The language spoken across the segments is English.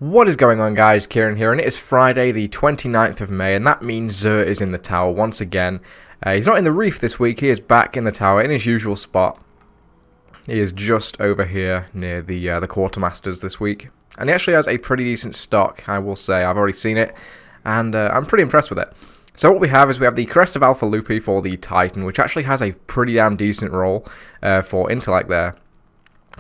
What is going on, guys? Kieran here, and it is Friday the 29th of May, and that means Xur is in the tower once again. He's not in the reef this week, he is back in the tower in his usual spot. He is just over here near the quartermasters this week, and he actually has a pretty decent stock, I will say. I've already seen it, and I'm pretty impressed with it. So what we have is we have the Crest of Alpha Lupi for the Titan, which actually has a pretty damn decent roll for intellect there.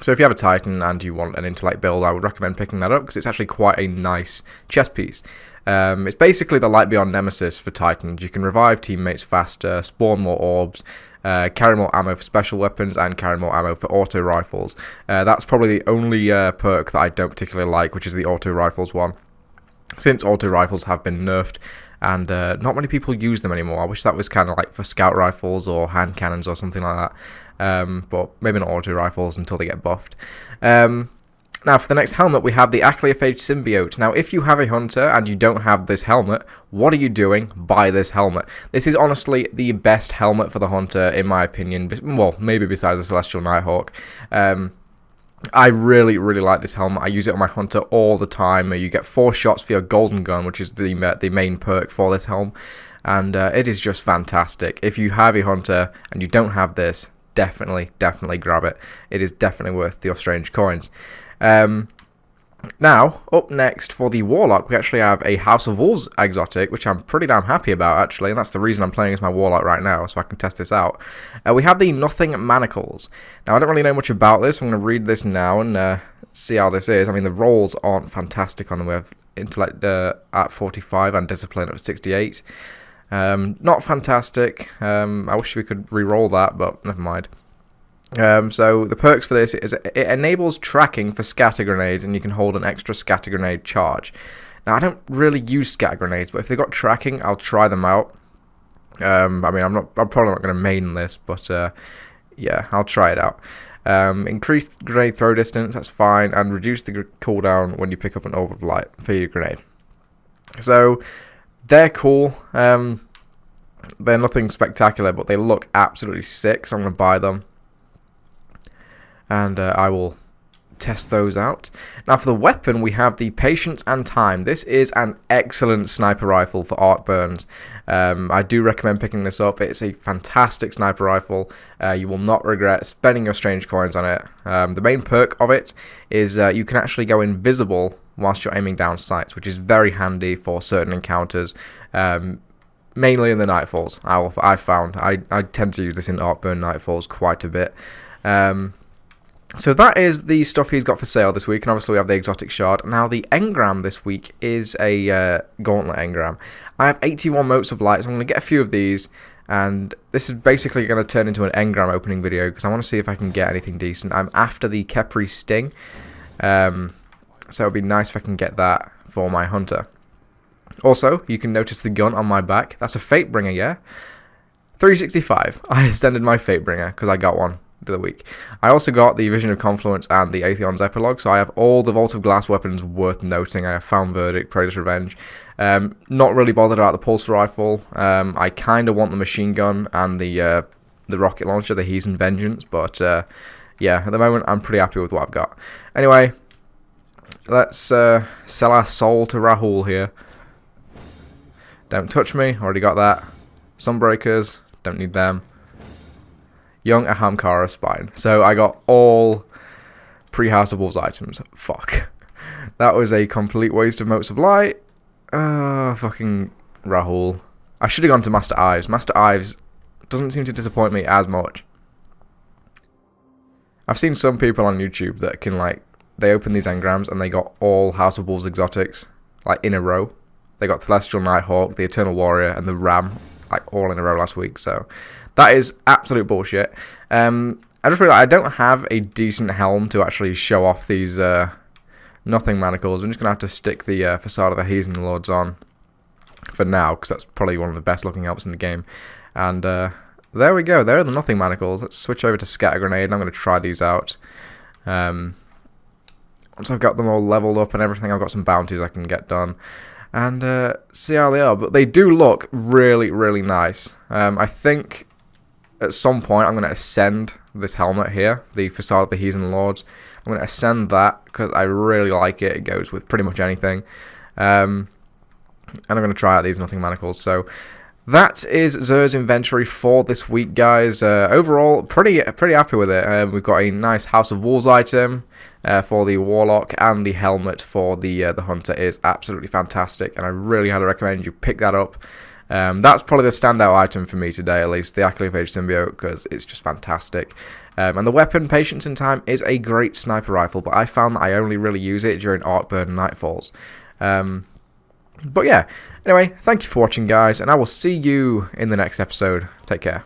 So if you have a Titan and you want an intellect build, I would recommend picking that up because it's actually quite a nice chess piece. It's basically the Light Beyond Nemesis for Titans. You can revive teammates faster, spawn more orbs, carry more ammo for special weapons, and carry more ammo for auto rifles. That's probably the only perk that I don't particularly like, which is the auto rifles one. Since auto rifles have been nerfed, and not many people use them anymore. I wish that was kind of like for scout rifles or hand cannons or something like that. But maybe not auto rifles until they get buffed. Now for the next helmet we have the Achlyophage Symbiote. Now if you have a hunter and you don't have this helmet, what are you doing? Buy this helmet. This is honestly the best helmet for the hunter in my opinion. Well, maybe besides the Celestial Nighthawk. I really like this helmet. I use it on my hunter all the time. You get 4 shots for your golden gun, which is the main perk for this helm, and it is just fantastic. If you have a hunter and you don't have this, definitely grab it. It is definitely worth your strange coins. Now, up next for the Warlock, we actually have a House of Wolves exotic, which I'm pretty damn happy about, actually, and that's the reason I'm playing as my Warlock right now, so I can test this out. We have the Nothing Manacles. Now, I don't really know much about this. I'm going to read this now and see how this is. I mean, the rolls aren't fantastic on them. We have Intellect at 45 and Discipline at 68. Not fantastic. I wish we could re-roll that, but never mind. So the perks for this is it enables tracking for scatter grenades, and you can hold an extra scatter grenade charge. Now I don't really use scatter grenades, but if they got tracking, I'll try them out. I mean, I'm probably not going to main this, but yeah, I'll try it out. Increased grenade throw distance, that's fine, and reduce the cooldown when you pick up an orb of light for your grenade. So they're cool. They're nothing spectacular, but they look absolutely sick, so I'm going to buy them. And I will test those out. Now for the weapon, we have the Patience and Time. This is an excellent sniper rifle for arc burns. I do recommend picking this up. It's a fantastic sniper rifle. You will not regret spending your strange coins on it. The main perk of it is you can actually go invisible whilst you're aiming down sights, which is very handy for certain encounters. Mainly in the Nightfalls. I found I tend to use this in arc burn Nightfalls quite a bit. So that is the stuff he's got for sale this week, and obviously we have the exotic shard. Now the engram this week is a gauntlet engram. I have 81 motes of light, so I'm going to get a few of these, and this is basically going to turn into an engram opening video, because I want to see if I can get anything decent. I'm after the Khepri Sting, so it would be nice if I can get that for my hunter. Also, you can notice the gun on my back. That's a Fatebringer, yeah? 365. I extended my Fatebringer, because I got one the week. I also got the Vision of Confluence and the Atheon's Epilogue, so I have all the Vault of Glass weapons worth noting. I have Found Verdict, Praetor's Revenge. Not really bothered about the Pulse Rifle. I kind of want the machine gun and the rocket launcher, the Heathen Vengeance, but yeah, at the moment I'm pretty happy with what I've got. Anyway, let's sell our soul to Rahul here. Don't touch me, already got that. Sunbreakers, don't need them. Young Ahamkara Spine. So I got all pre-House of Wolves items. Fuck. That was a complete waste of motes of light. Fucking Rahul. I should have gone to Master Ives. Master Ives doesn't seem to disappoint me as much. I've seen some people on YouTube that can, like, they open these engrams and they got all House of Wolves exotics, like, in a row. They got Celestial Nighthawk, the Eternal Warrior, and the Ram, like, all in a row last week, so that is absolute bullshit. I just realized I don't have a decent helm to actually show off these Nothing Manacles. I'm just going to have to stick the Facade of the Heathen Lords on for now, because that's probably one of the best looking helms in the game. And there we go, there are the Nothing Manacles. Let's switch over to Scatter Grenade, and I'm going to try these out. Once I've got them all leveled up and everything, I've got some bounties I can get done. And see how they are. But they do look really nice. I think at some point I'm going to ascend this helmet here, the Facade of the Heathen Lords. I'm going to ascend that because I really like it. It goes with pretty much anything. And I'm going to try out these Nothing Manacles. So that is Xur's inventory for this week, guys. Overall, pretty happy with it. We've got a nice House of Wolves item for the Warlock, and the helmet for the Hunter is absolutely fantastic, and I really highly recommend you pick that up. That's probably the standout item for me today, at least, the Achlyophage Symbiote, because it's just fantastic. And the weapon, Patience and Time, is a great sniper rifle, but I found that I only really use it during Arcburn and Nightfalls. But yeah, anyway, thank you for watching, guys, and I will see you in the next episode. Take care.